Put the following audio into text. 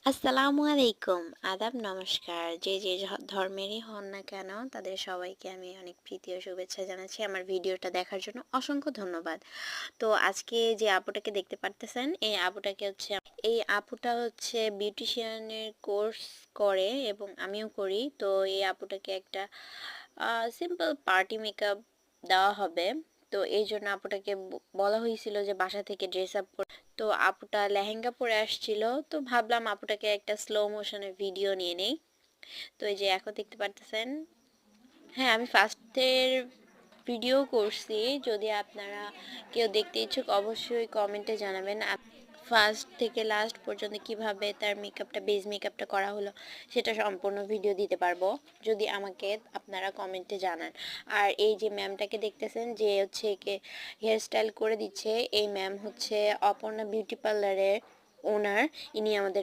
আসসালামু আলাইকুম। আদাব নমস্কার। যে ধর্মেরই হন না কেন তাদের সবাইকে আমি অনেক প্রীতি ও শুভেচ্ছা জানাচ্ছি। আমার ভিডিওটা দেখার জন্য অসংখ্য ধন্যবাদ। তো আজকে যে আপুটাকে দেখতে পারতেছেন, এই আপুটা হচ্ছে বিউটিশিয়ানের কোর্স করে এবং আমিও করি। তো এই আপুটাকে একটা সিম্পল পার্টি মেকআপ দেওয়া হবে। তো এইজন্য আপুটাকে বলা হয়েছিল যে বাসা থেকে ড্রেস আপ, তো আপুটা লেহেঙ্গা পরে আসছিল। তো ভাবলাম আপুটাকে একটা স্লো মোশনে ভিডিও নিয়ে নেই। তো এই যে এখন দেখতে পারতেছেন, হ্যাঁ আমি ফার্স্টের ভিডিও করছি। যদি আপনারা কেউ দেখতে ইচ্ছুক অবশ্যই কমেন্টে জানাবেন ফার্স্ট থেকে লাস্ট পর্যন্ত কিভাবে তার মেকআপটা বেস মেকআপটা করা হলো সেটা সম্পূর্ণ ভিডিও দিতে পারবো যদি আমাকে আপনারা কমেন্টে জানান। আর এই যে ম্যামটাকে দেখতেছেন যে হচ্ছে একে হেয়ার স্টাইল করে দিচ্ছে, এই ম্যাম হচ্ছে অপর্ণা বিউটি পার্লারের ওনার। ইনি আমাদের